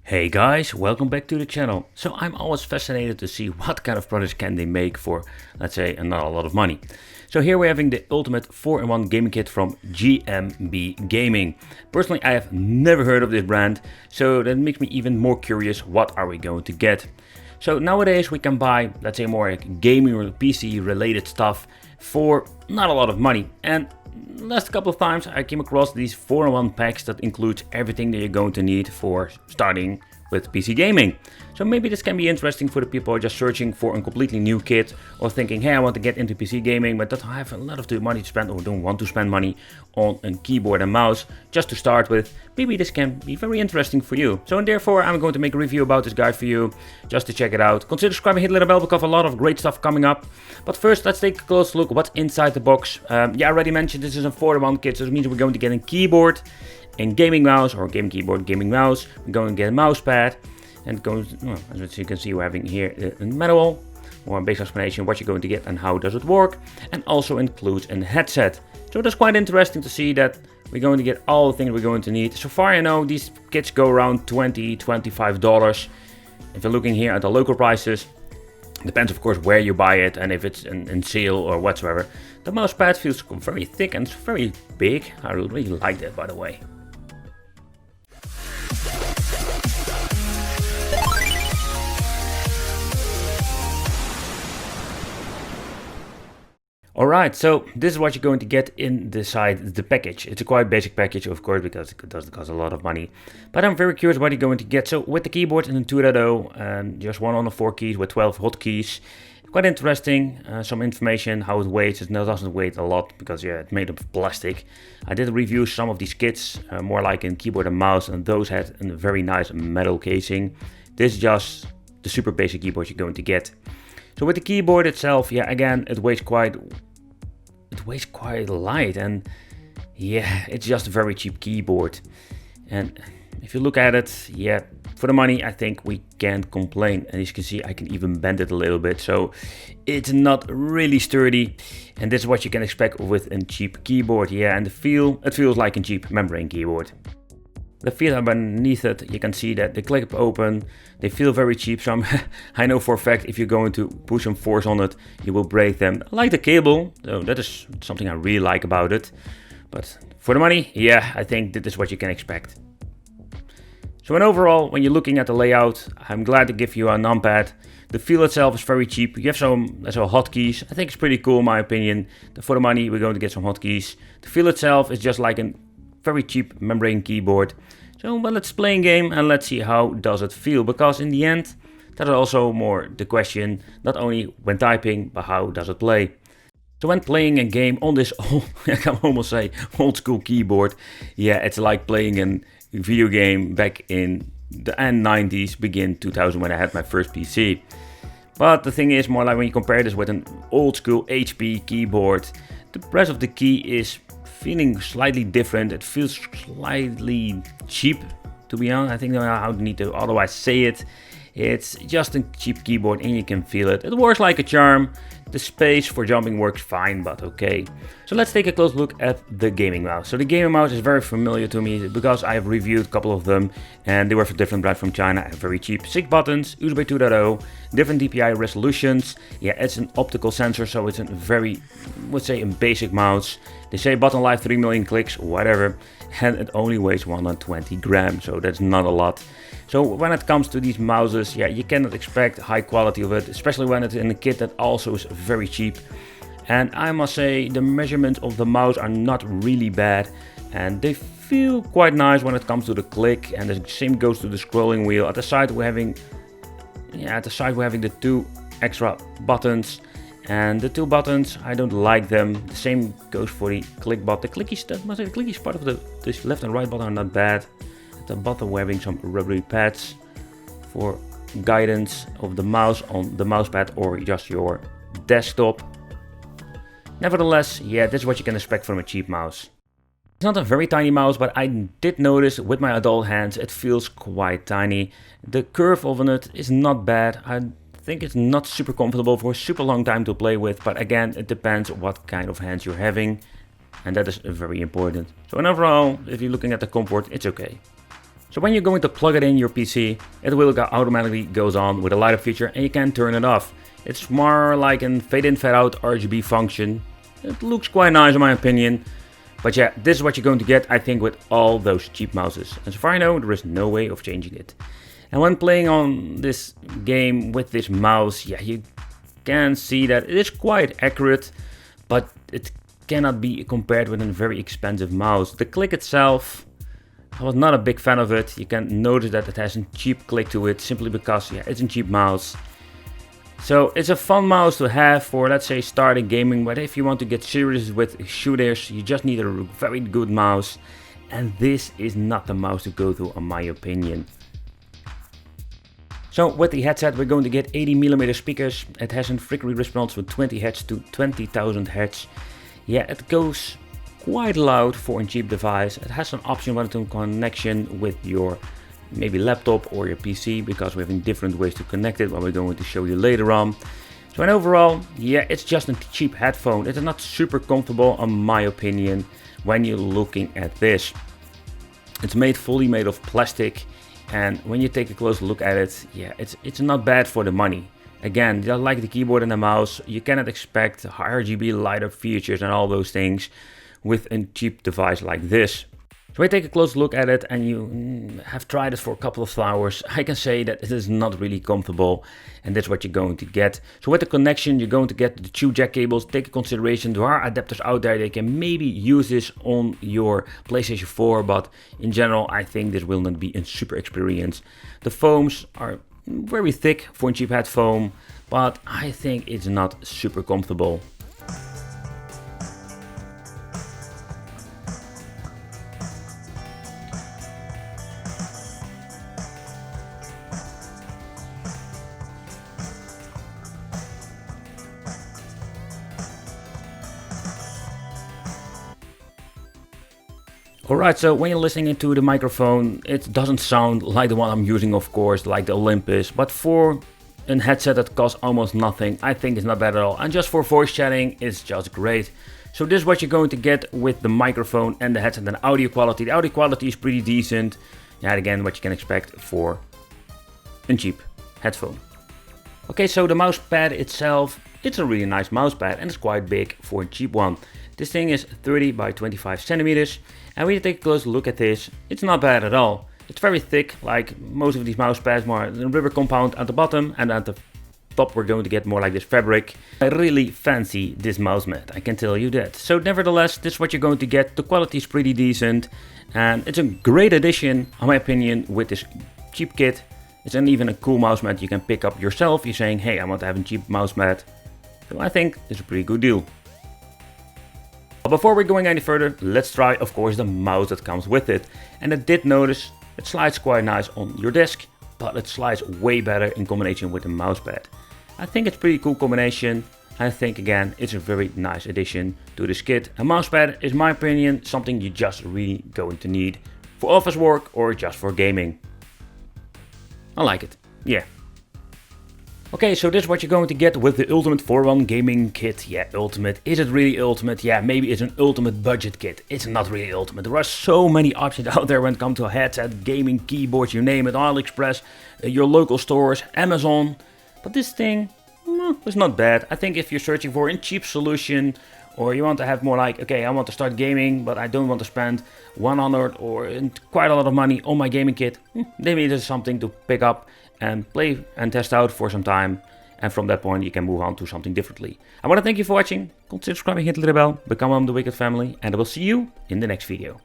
Hey guys, welcome back to the channel. So I'm always fascinated to see what kind of products can they make for, let's say, not a lot of money. So here we're having the ultimate 4-in-1 gaming kit from GMB Gaming. Personally, I have never heard of this brand, so that makes me even more curious what are we going to get. So nowadays we can buy, let's say, more like gaming or PC related stuff for not a lot of money. And last couple of times I came across these 4-in-1 packs that includes everything that you're going to need for starting with PC gaming. So maybe this can be interesting for the people who are just searching for a completely new kit or thinking, hey, I want to get into PC gaming but don't have a lot of the money to spend or don't want to spend money on a keyboard and mouse just to start with. Maybe this can be very interesting for you. So and therefore I'm going to make a review about this guide for you just to check it out. Consider subscribing, hit the little bell because a lot of great stuff coming up. But first let's take a close look what's inside the box. Yeah, I already mentioned this is a 4-in-1 kit, so it means we're going to get a keyboard, a gaming mouse or game keyboard, gaming mouse. We're going to get a mouse pad, and as you can see, we're having here a manual or a basic explanation what you're going to get and how does it work, and also includes a headset. So that's quite interesting to see that we're going to get all the things we're going to need. So far I know these kits go around $20–25. If you're looking here at the local prices, depends of course where you buy it and if it's in sale or whatsoever. The mouse pad feels very thick and it's very big. I really like that, by the way. Alright, so this is what you're going to get inside the package. It's a quite basic package, of course, because it doesn't cost a lot of money. But I'm very curious what you're going to get. So with the keyboard and the 2.0, just one on the 4 keys with 12 hotkeys. Quite interesting, some information, how it weighs. It doesn't weigh a lot because yeah, it's made of plastic. I did review some of these kits, more like in keyboard and mouse, and those had a very nice metal casing. This is just the super basic keyboard you're going to get. So with the keyboard itself, yeah, again, it weighs quite light, and yeah, it's just a very cheap keyboard. And if you look at it, yeah, for the money, I think we can't complain. And as you can see, I can even bend it a little bit, so it's not really sturdy. And this is what you can expect with a cheap keyboard. Yeah, and it feels like a cheap membrane keyboard. The feet are beneath it, you can see that they clip open, they feel very cheap, so I know for a fact if you're going to push some force on it, you will break them. I like the cable, so that is something I really like about it. But for the money, yeah, I think that is what you can expect. So in overall, when you're looking at the layout, I'm glad to give you a numpad. The feel itself is very cheap. You have some hotkeys. I think it's pretty cool in my opinion. For the money, we're going to get some hotkeys. The feel itself is just like a very cheap membrane keyboard. So well, let's play a game and let's see how does it feel, because in the end that is also more the question, not only when typing but how does it play. So when playing a game on this old, I can almost say old school keyboard, yeah, it's like playing a video game back in the end 90s, begin 2000 when I had my first PC. But the thing is, more like when you compare this with an old school HP keyboard, the press of the key is feeling slightly different. It feels slightly cheap, to be honest. I think I don't know how to need to otherwise say it. It's just a cheap keyboard and you can feel it. It works like a charm. The space for jumping works fine, but okay. So let's take a close look at the gaming mouse. So the gaming mouse is very familiar to me because I have reviewed a couple of them and they were for different brands from China. Very cheap, 6 buttons, USB 2.0, different DPI resolutions. Yeah, it's an optical sensor, so it's a very, let's say, a basic mouse. They say button life 3 million clicks, whatever, and it only weighs 120 grams, so that's not a lot. So when it comes to these mouses, yeah, you cannot expect high quality of it, especially when it's in a kit that also is very cheap. And I must say the measurements of the mouse are not really bad, and they feel quite nice when it comes to the click, and the same goes to the scrolling wheel. At the side we're having, the 2 extra buttons. And the 2 buttons, I don't like them. The same goes for the click button. The clickies part of this left and right button are not bad. At the bottom we're having some rubbery pads for guidance of the mouse on the mouse pad or just your desktop. Nevertheless, yeah, this is what you can expect from a cheap mouse. It's not a very tiny mouse, but I did notice with my adult hands it feels quite tiny. The curve of it is not bad. I think it's not super comfortable for a super long time to play with, but again, it depends what kind of hands you're having, and that is very important. So in overall, if you're looking at the comfort, it's okay. So when you're going to plug it in your PC, it will automatically goes on with a light up feature and you can turn it off. It's more like a fade in fade out RGB function. It looks quite nice in my opinion. But yeah, this is what you're going to get, I think, with all those cheap mouses. And so far I know, there is no way of changing it. And when playing on this game with this mouse, yeah, you can see that it is quite accurate, but it cannot be compared with a very expensive mouse. The click itself, I was not a big fan of it. You can notice that it has a cheap click to it, simply because, yeah, it's a cheap mouse. So it's a fun mouse to have for, let's say, starting gaming, but if you want to get serious with shooters, you just need a very good mouse. And this is not the mouse to go to, in my opinion. So with the headset, we're going to get 80mm speakers. It has a frequency response from 20 Hz to 20,000 Hz. Yeah, it goes quite loud for a cheap device. It has an option when to connection with your maybe laptop or your PC, because we're having different ways to connect it, what we're going to show you later on. So in overall, yeah, it's just a cheap headphone. It is not super comfortable in my opinion when you're looking at this. It's fully made of plastic, and when you take a close look at it, yeah, it's not bad for the money. Again, just like the keyboard and the mouse, you cannot expect RGB light up features and all those things with a cheap device like this. So when you take a close look at it and you have tried it for a couple of hours, I can say that it is not really comfortable, and that's what you're going to get. So with the connection, you're going to get the 2 jack cables. Take into consideration there are adapters out there that can maybe use this on your PlayStation 4, but in general I think this will not be a super experience. The foams are very thick for a cheap headphone, but I think it's not super comfortable. Alright, so when you're listening into the microphone, it doesn't sound like the one I'm using, of course, like the Olympus, but for a headset that costs almost nothing, I think it's not bad at all. And just for voice chatting, it's just great. So this is what you're going to get with the microphone and the headset and audio quality. The audio quality is pretty decent. Yeah, again, what you can expect for a cheap headphone. Okay, so the mousepad itself, it's a really nice mousepad and it's quite big for a cheap one. This thing is 30 by 25 centimeters, and when you take a close look at this, it's not bad at all. It's very thick, like most of these mousepads, more rubber compound at the bottom, and at the top we're going to get more like this fabric. I really fancy this mouse mat, I can tell you that. So nevertheless, this is what you're going to get. The quality is pretty decent, and it's a great addition, in my opinion, with this cheap kit. It's even a cool mouse mat you can pick up yourself. You're saying, hey, I want to have a cheap mouse mat. So I think it's a pretty good deal. But before we're going any further, let's try, of course, the mouse that comes with it. And I did notice it slides quite nice on your desk, but it slides way better in combination with the mousepad. I think it's a pretty cool combination. I think, again, it's a very nice addition to this kit. A mousepad is, in my opinion, something you just really going to need for office work or just for gaming. I like it, yeah. Okay, so this is what you're going to get with the Ultimate 4-1 Gaming Kit. Yeah, ultimate. Is it really ultimate? Yeah, maybe it's an ultimate budget kit. It's not really ultimate. There are so many options out there when it comes to a headset, gaming, keyboards, you name it, AliExpress, your local stores, Amazon. But this thing, it's not bad. I think if you're searching for a cheap solution, or you want to have more like, okay, I want to start gaming, but I don't want to spend 100 or quite a lot of money on my gaming kit, maybe this is something to pick up and play and test out for some time, and from that point you can move on to something differently. I want to thank you for watching. Consider subscribing, hit the little bell, become one of the Wicked family, and I will see you in the next video.